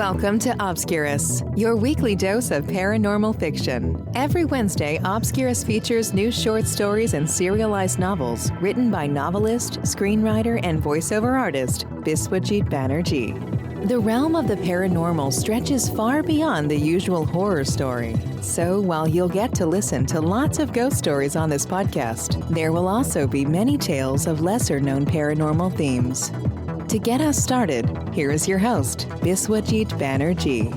Welcome to Obscurus, your weekly dose of paranormal fiction. Every Wednesday, Obscurus features new short stories and serialized novels written by novelist, screenwriter, and voiceover artist Biswajit Banerjee. The realm of the paranormal stretches far beyond the usual horror story. So while you'll get to listen to lots of ghost stories on this podcast, there will also be many tales of lesser-known paranormal themes. To get us started, here is your host, Biswajit Banerjee.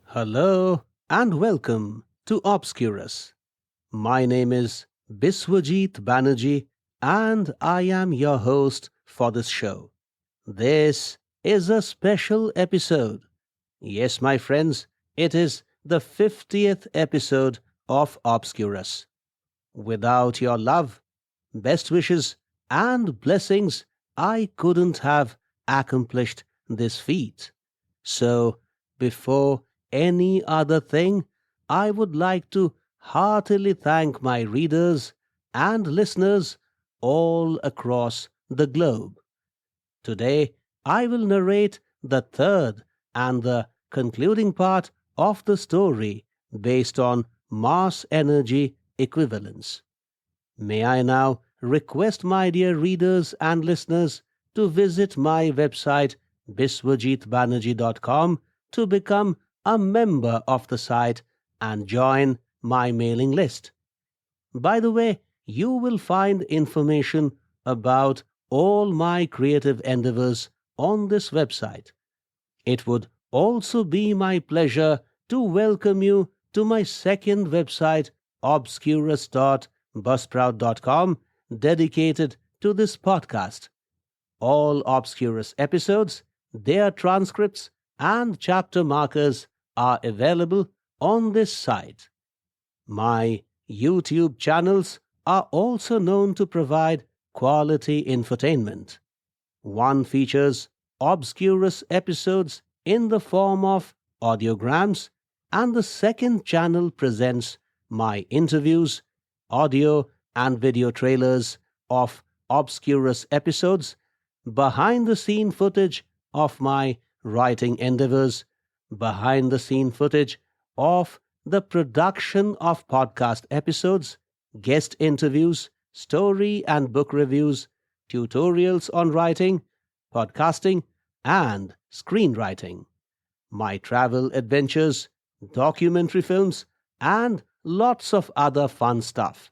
Hello and welcome to Obscurus. My name is Biswajit Banerjee and I am your host for this show. This is a special episode. Yes, my friends, it is the 50th episode of Obscurus. Without your love, best wishes, and blessings, I couldn't have accomplished this feat. So, before any other thing, I would like to heartily thank my readers and listeners all across the globe. Today, I will narrate the third and the concluding part of the story based on mass energy equivalence. May I now request my dear readers and listeners to visit my website biswajitbanerjee.com to become a member of the site and join my mailing list. By the way, you will find information about all my creative endeavors on this website. It would also be my pleasure to welcome you to my second website, obscurus.buzzsprout.com, dedicated to this podcast. All Obscurus episodes, their transcripts, and chapter markers are available on this site. My YouTube channels are also known to provide quality infotainment. One features Obscurus episodes in the form of audiograms, and the second channel presents my interviews, audio and video trailers of Obscurus episodes, behind-the-scene footage of my writing endeavors, behind-the-scene footage of the production of podcast episodes, guest interviews, story and book reviews, tutorials on writing, podcasting, and screenwriting, my travel adventures, documentary films, and lots of other fun stuff.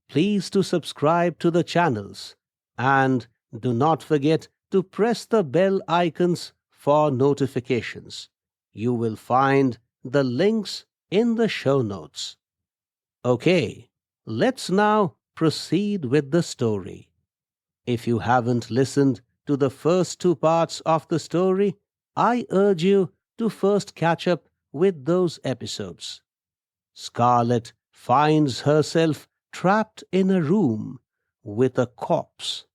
Please to subscribe to the channels and do not forget to press the bell icons for notifications. You will find the links in the show notes. Okay, let's now proceed with the story. If you haven't listened to the first two parts of the story, I urge you to first catch up with those episodes. Scarlet finds herself trapped in a room with a corpse.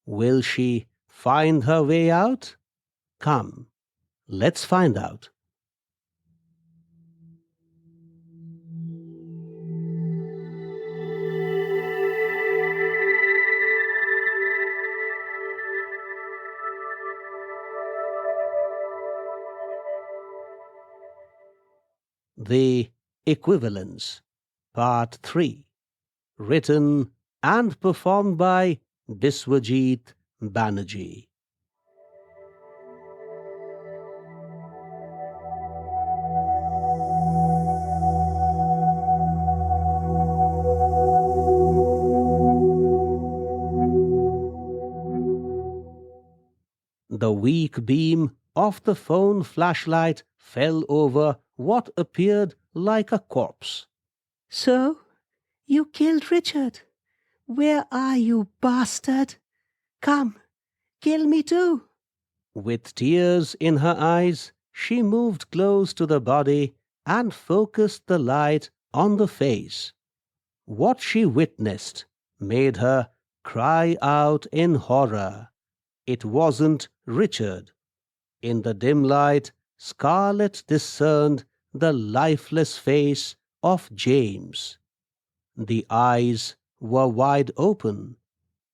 Will she find her way out? Come, let's find out. The Equivalence, Part 3, written and performed by Biswajit Banerjee. The weak beam of the phone flashlight fell over what appeared like a corpse. So, you killed Richard. Where are you, bastard? Come, kill me too. With tears in her eyes, she moved close to the body and focused the light on the face. What she witnessed made her cry out in horror. It wasn't Richard. In the dim light, Scarlet discerned the lifeless face of James. The eyes were wide open,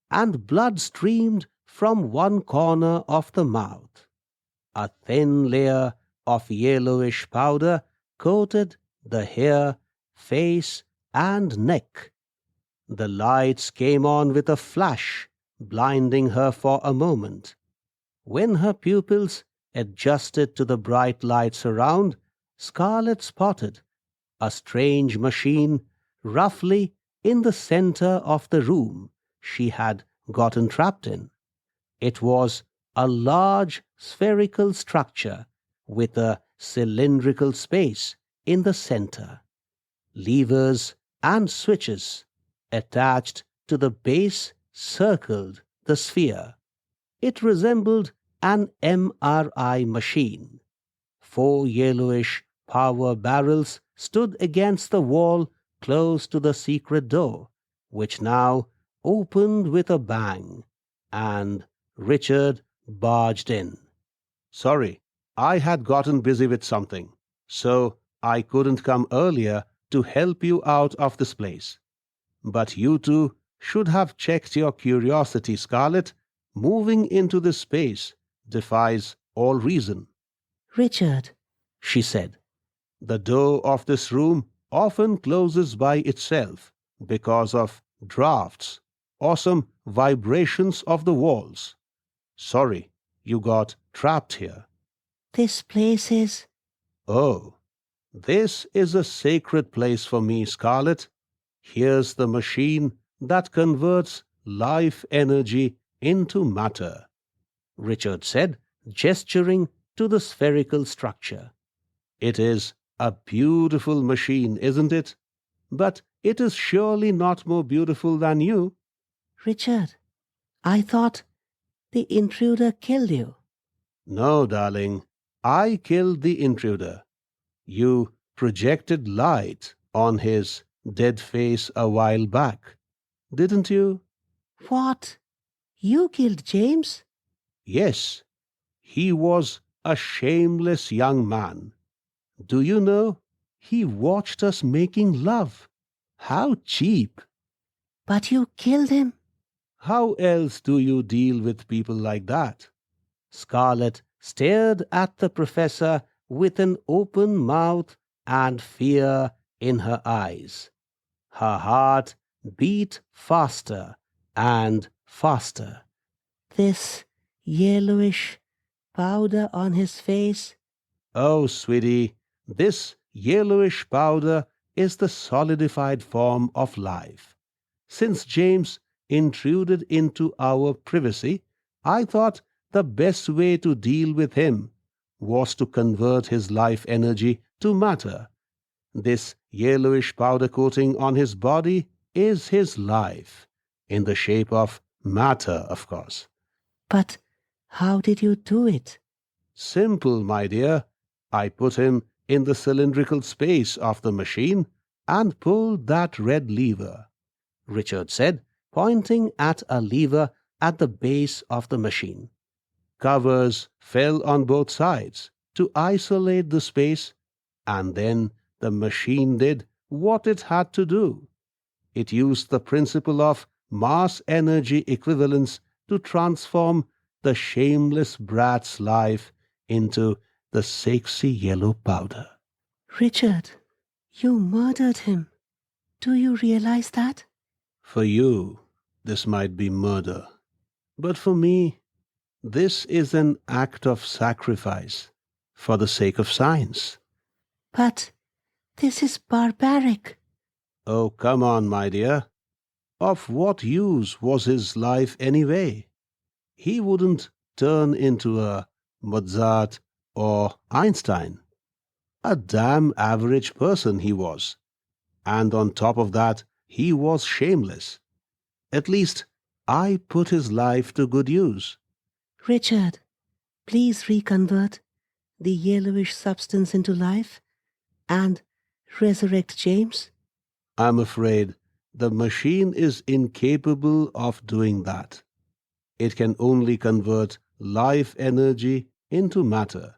and blood streamed from one corner of the mouth. A thin layer of yellowish powder coated the hair, face, and neck. The lights came on with a flash, blinding her for a moment. When her pupils adjusted to the bright lights around, Scarlet spotted a strange machine roughly in the center of the room she had gotten trapped in. It was a large spherical structure with a cylindrical space in the center. Levers and switches attached to the base circled the sphere. It resembled an MRI machine. 4 yellowish power barrels stood against the wall close to the secret door, which now opened with a bang, and Richard barged in. "Sorry, I had gotten busy with something, so I couldn't come earlier to help you out of this place. But you two should have checked your curiosity, Scarlet. Moving into this space defies all reason." Richard, she said, "the door of this room often closes by itself because of drafts or some vibrations of the walls. Sorry you got trapped here." this place is... "Oh, this is a sacred place for me, Scarlet. Here's the machine that converts life energy into matter," Richard said, gesturing to the spherical structure. "It is a beautiful machine, isn't it? But it is surely not more beautiful than you." Richard, I thought the intruder killed you. "No, darling, I killed the intruder. You projected light on his dead face a while back, didn't you?" What? You killed James? "Yes, he was a shameless young man. Do you know, he watched us making love. How cheap!" But you killed him? "How else do you deal with people like that?" Scarlet stared at the professor with an open mouth and fear in her eyes. Her heart beat faster and faster. This yellowish powder on his face? "Oh, sweetie, this yellowish powder is the solidified form of life. Since James intruded into our privacy, I thought the best way to deal with him was to convert his life energy to matter. This yellowish powder coating on his body is his life, in the shape of matter, of course." But how did you do it? "Simple, my dear. I put him in the cylindrical space of the machine and pulled that red lever," Richard said, pointing at a lever at the base of the machine. "Covers fell on both sides to isolate the space, and then the machine did what it had to do. It used the principle of mass-energy equivalence to transform the shameless brat's life into the sexy yellow powder." Richard, you murdered him. Do you realize that? For you, this might be murder. But for me, this is an act of sacrifice for the sake of science. But this is barbaric. Oh, come on, my dear. Of what use was his life anyway? He wouldn't turn into a Mozart or Einstein. A damn average person he was. And on top of that, he was shameless. At least, I put his life to good use. Richard, please reconvert the yellowish substance into life and resurrect James. I'm afraid the machine is incapable of doing that. It can only convert life energy into matter.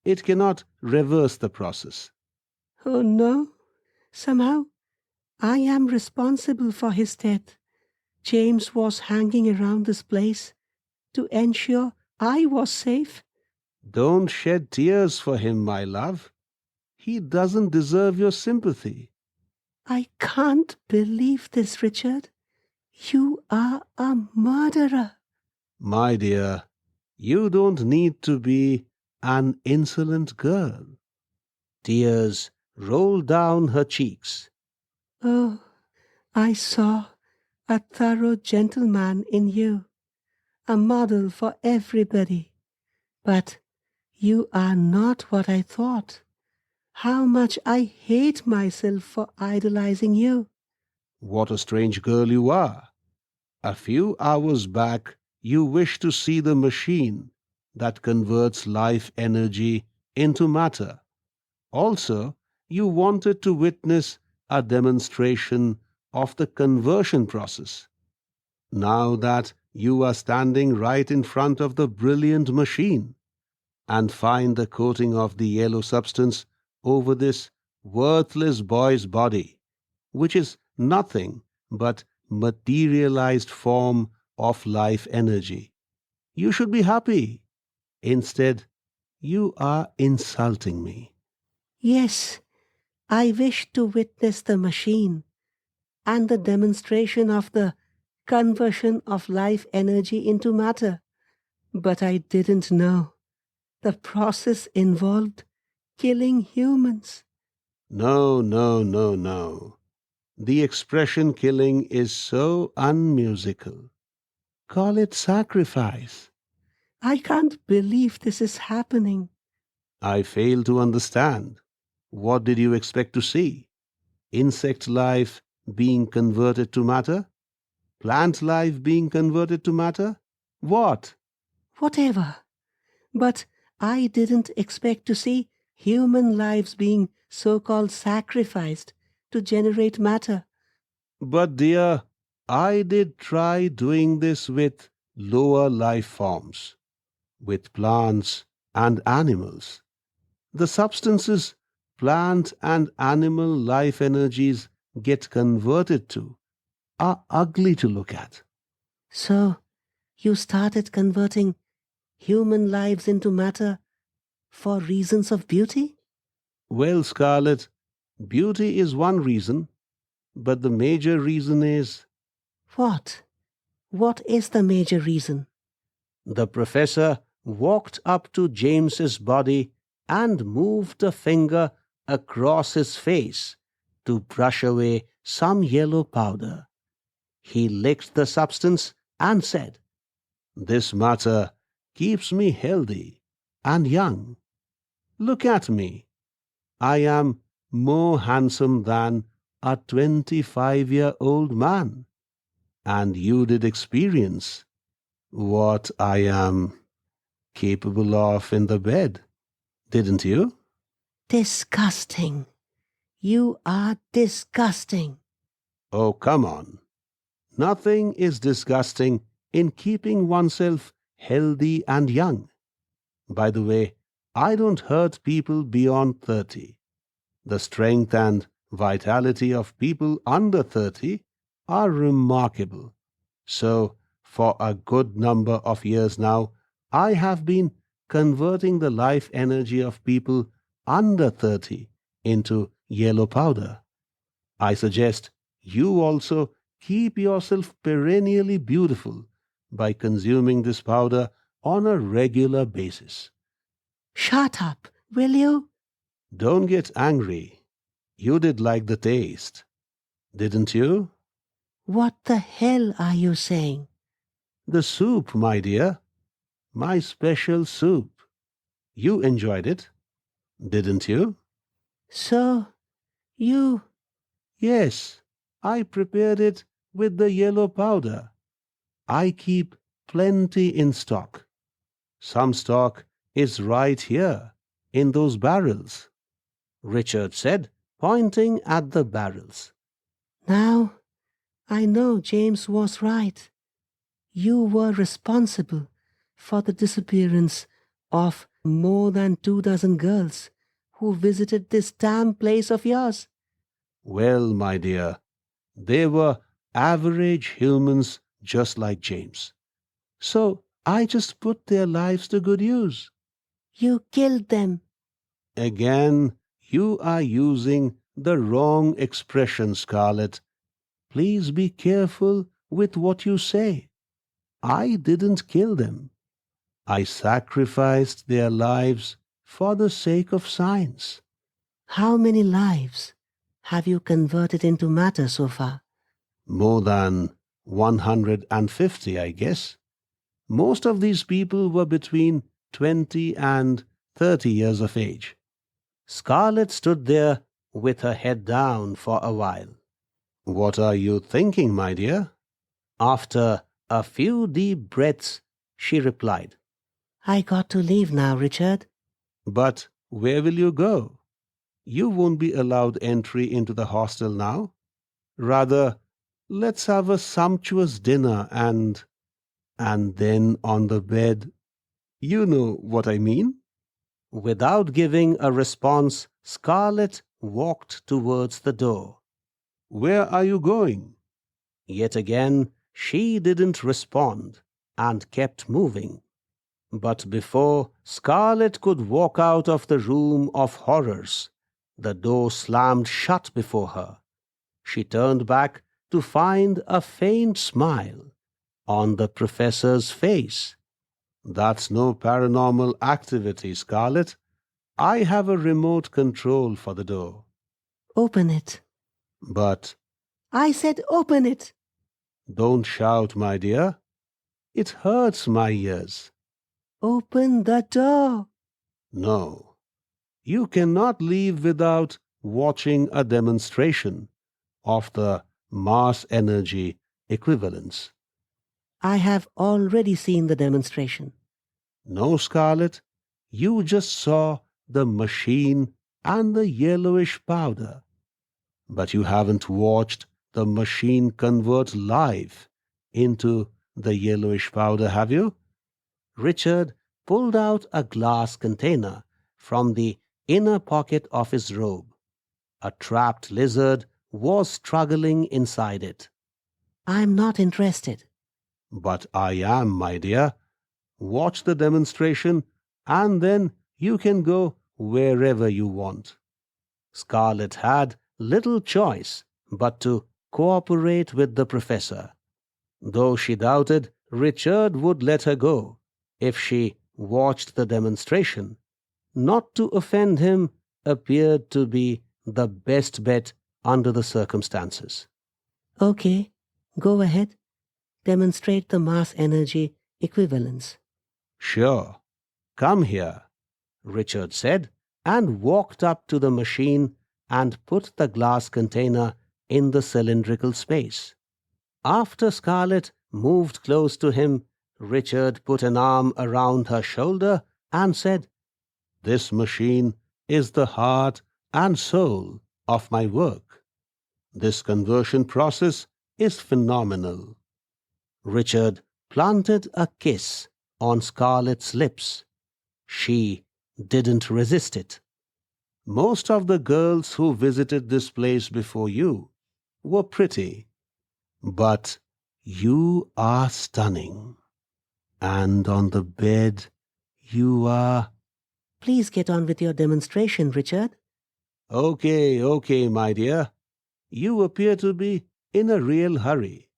It cannot reverse the process. Oh no. Somehow, I am responsible for his death. James was hanging around this place to ensure I was safe. Don't shed tears for him, my love. He doesn't deserve your sympathy. I can't believe this, Richard. You are a murderer. My dear, you don't need to be an insolent girl. Tears rolled down her cheeks. Oh, I saw a thorough gentleman in you, a model for everybody. But you are not what I thought. How much I hate myself for idolizing you. What a strange girl you are. A few hours back, you wished to see the machine that converts life energy into matter. Also, you wanted to witness a demonstration of the conversion process. Now that you are standing right in front of the brilliant machine and find the coating of the yellow substance over this worthless boy's body, which is nothing but materialized form of life energy, you should be happy. Instead, you are insulting me. Yes, I wish to witness the machine and the demonstration of the conversion of life energy into matter. But I didn't know the process involved killing humans. No, no, no, no. The expression killing is so unmusical. Call it sacrifice. I can't believe this is happening. I fail to understand. What did you expect to see? Insect life being converted to matter? Plant life being converted to matter? What? Whatever. But I didn't expect to see human lives being so-called sacrificed to generate matter. But dear, I did try doing this with lower life forms, with plants and animals. The substances plant and animal life energies get converted to are ugly to look at. So, you started converting human lives into matter for reasons of beauty? Well, Scarlet, beauty is one reason, but the major reason is What? What is the major reason? the professor walked up to James's body and moved a finger across his face to brush away some yellow powder. He licked the substance and said, "This matter keeps me healthy and young. Look at me. I am more handsome than a 25-year-old man. And you did experience what I am capable of in the bed, didn't you?" Disgusting. You are disgusting. Oh, come on. Nothing is disgusting in keeping oneself healthy and young. By the way, I don't hurt people beyond 30. The strength and vitality of people under 30 are remarkable. So, for a good number of years now, I have been converting the life energy of people under 30 into yellow powder. I suggest you also keep yourself perennially beautiful by consuming this powder on a regular basis. Shut up, will you? Don't get angry. You did like the taste, didn't you? What the hell are you saying? The soup, my dear. My special soup. You enjoyed it, didn't you? So, you... Yes, I prepared it with the yellow powder. I keep plenty in stock. Some stock is right here in those barrels, Richard said, pointing at the barrels. Now, I know James was right. You were responsible for the disappearance of more than 24 girls who visited this damn place of yours. Well, my dear, They were average humans just like James. So I just put their lives to good use. You killed them. Again, you are using the wrong expression, Scarlet. Please be careful with what you say. I didn't kill them. I sacrificed their lives for the sake of science. How many lives have you converted into matter so far? More than 150, I guess. Most of these people were between 20 and 30 years of age. Scarlet stood there with her head down for a while. What are you thinking, my dear? After a few deep breaths, she replied, I got to leave now, Richard. But where will you go? You won't be allowed entry into the hostel now. Rather, let's have a sumptuous dinner and then on the bed. You know what I mean? Without giving a response, Scarlet walked towards the door. Where are you going? Yet again, she didn't respond and kept moving. But before Scarlet could walk out of the room of horrors, the door slammed shut before her. She turned back to find a faint smile on the professor's face. That's no paranormal activity, Scarlet. I have a remote control for the door. Open it. But I said open it. don't shout, my dear. It hurts my ears. Open the door. No, you cannot leave without watching a demonstration of the mass energy equivalence. I have already seen the demonstration. No, Scarlet, you just saw the machine and the yellowish powder. But you haven't watched the machine convert life into the yellowish powder, have you? Richard pulled out a glass container from the inner pocket of his robe. A trapped lizard was struggling inside it. I'm not interested. But I am, my dear. Watch the demonstration, and then you can go wherever you want. Scarlet had little choice but to cooperate with the professor, though she doubted Richard would let her go if she watched the demonstration. Not to offend him appeared to be the best bet under the circumstances. Okay, go ahead. Demonstrate the mass energy equivalence. Sure. Come here, Richard said, and walked up to the machine and put the glass container in the cylindrical space. After Scarlet moved close to him, Richard put an arm around her shoulder and said, This machine is the heart and soul of my work. This conversion process is phenomenal. Richard planted a kiss on Scarlet's lips. She didn't resist it. Most of the girls who visited this place before you were pretty, but you are stunning. And on the bed, you are... Please get on with your demonstration, Richard. Okay, my dear. You appear to be in a real hurry.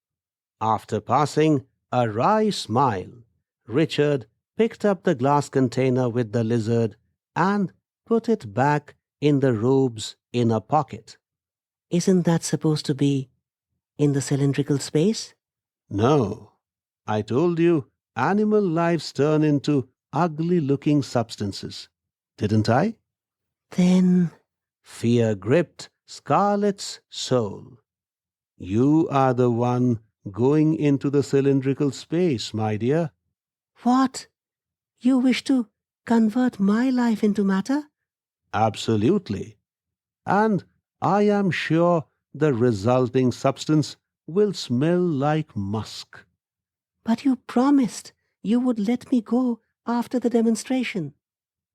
After passing a wry smile, Richard picked up the glass container with the lizard and put it back in the robe's inner pocket. Isn't that supposed to be in the cylindrical space? No, I told you animal lives turn into ugly-looking substances, didn't I? Then... Fear gripped Scarlet's soul. You are the one going into the cylindrical space, my dear. What? You wish to convert my life into matter? Absolutely. And I am sure the resulting substance will smell like musk. But you promised you would let me go after the demonstration.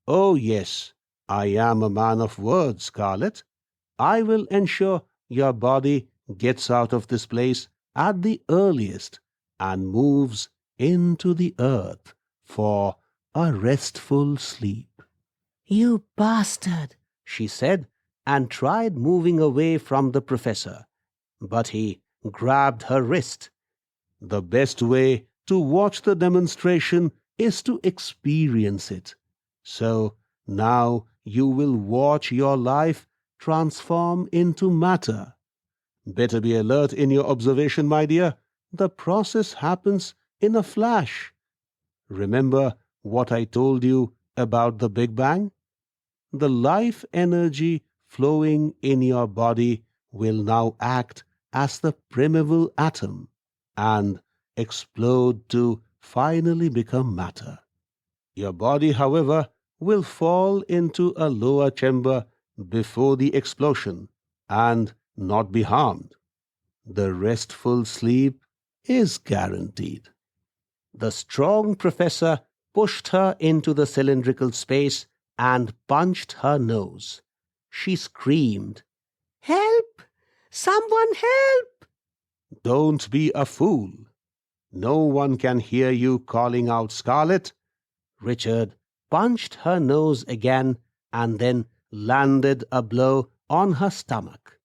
Oh, yes, I am a man of words, Scarlet. I will ensure your body gets out of this place at the earliest and moves into the earth for a restful sleep." "You bastard!" she said, and tried moving away from the professor, but he grabbed her wrist. The best way to watch the demonstration is to experience it. So now you will watch your life transform into matter. Better be alert in your observation, my dear. The process happens in a flash. Remember what I told you about the Big Bang? The life energy flowing in your body will now act as the primeval atom and explode to finally become matter. Your body, however, will fall into a lower chamber before the explosion and not be harmed. The restful sleep is guaranteed. The strong professor pushed her into the cylindrical space and punched her nose. She screamed, "Help! Someone help!" "Don't be a fool. No one can hear you calling out, Scarlet." Richard punched her nose again and then landed a blow on her stomach.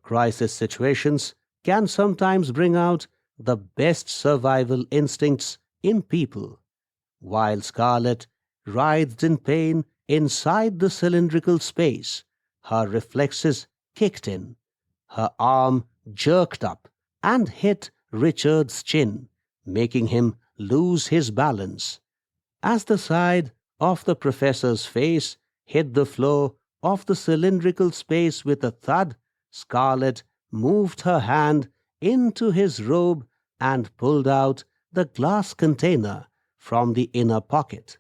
Crisis situations can sometimes bring out the best survival instincts in people. While Scarlet writhed in pain inside the cylindrical space, her reflexes kicked in. Her arm jerked up and hit Richard's chin, making him lose his balance. As the side of the professor's face hit the floor of the cylindrical space with a thud, Scarlet moved her hand into his robe and pulled out the glass container from the inner pocket.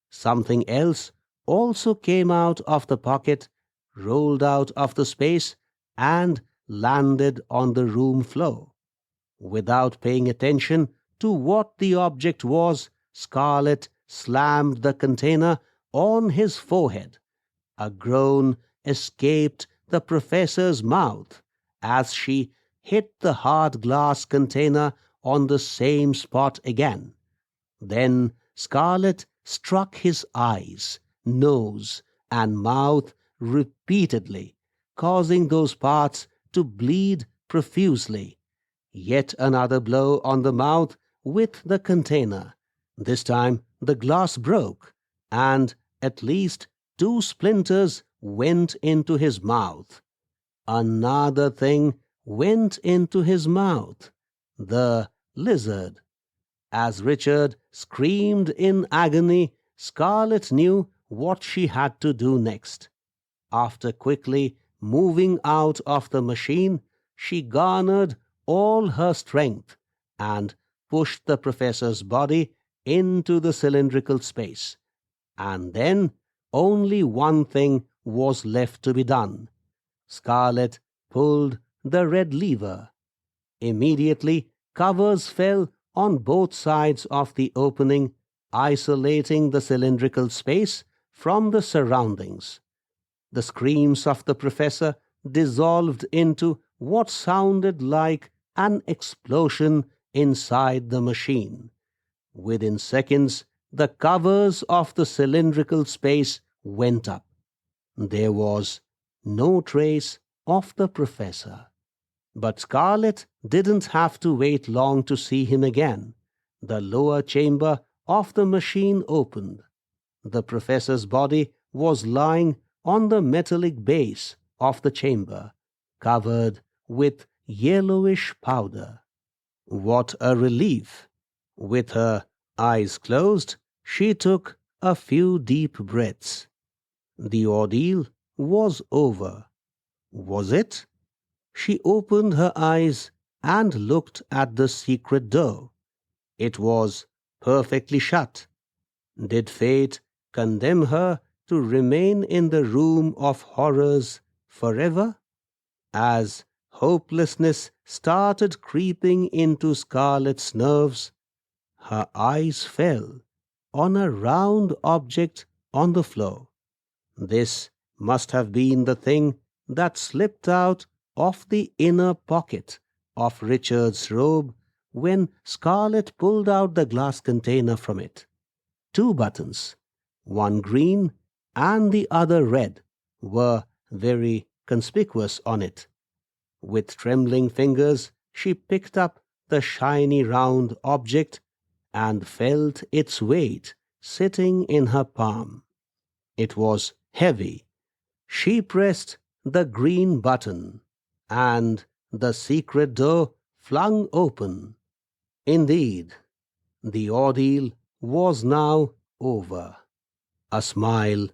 Something else also came out of the pocket, rolled out of the space, and landed on the room floor. Without paying attention to what the object was, Scarlet slammed the container on his forehead. A groan escaped the professor's mouth as she hit the hard glass container on the same spot again. Then Scarlet struck his eyes, nose, and mouth repeatedly, causing those parts to bleed profusely. Yet another blow on the mouth with the container. This time the glass broke, and at least 2 splinters went into his mouth. Another thing went into his mouth, the lizard. As Richard screamed in agony, Scarlet knew what she had to do next. After quickly moving out of the machine, she garnered all her strength and pushed the professor's body into the cylindrical space. And then only one thing was left to be done. Scarlet pulled the red lever. Immediately, covers fell on both sides of the opening, isolating the cylindrical space from the surroundings. The screams of the professor dissolved into what sounded like an explosion inside the machine. Within seconds, the covers of the cylindrical space went up. There was no trace of the professor. But Scarlet didn't have to wait long to see him again. The lower chamber of the machine opened. The professor's body was lying on the metallic base of the chamber, covered with yellowish powder. What a relief! With her eyes closed, she took a few deep breaths. The ordeal was over. Was it? She opened her eyes and looked at the secret door. It was perfectly shut. Did fate condemn her to remain in the room of horrors forever? As hopelessness started creeping into Scarlet's nerves, her eyes fell on a round object on the floor. This must have been the thing that slipped out of the inner pocket of Richard's robe when Scarlet pulled out the glass container from it. 2 buttons, one green and the other red, were very conspicuous on it. With trembling fingers, she picked up the shiny round object and felt its weight sitting in her palm. It was heavy. She pressed the green button, and the secret door flung open. Indeed, the ordeal was now over. A smile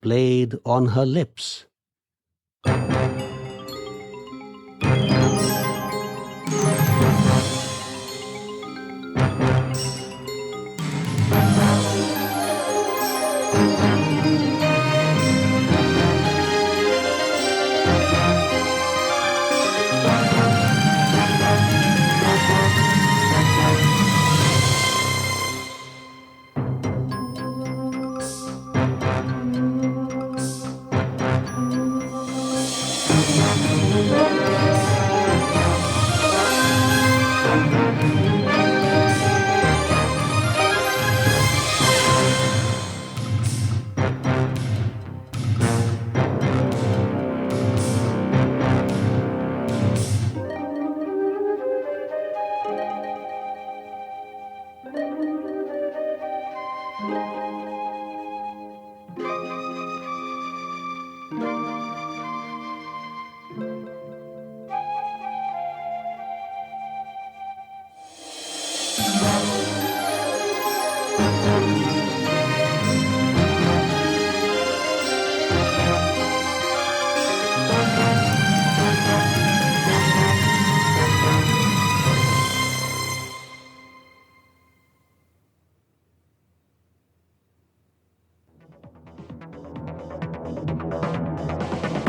played on her lips.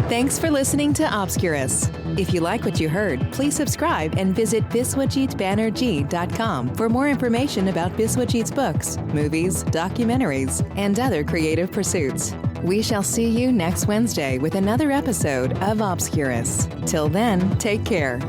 Thanks for listening to Obscurus. If you like what you heard, please subscribe and visit biswajitbanerjee.com for more information about Biswajit's books, movies, documentaries, and other creative pursuits. We shall see you next Wednesday with another episode of Obscurus. Till then, take care.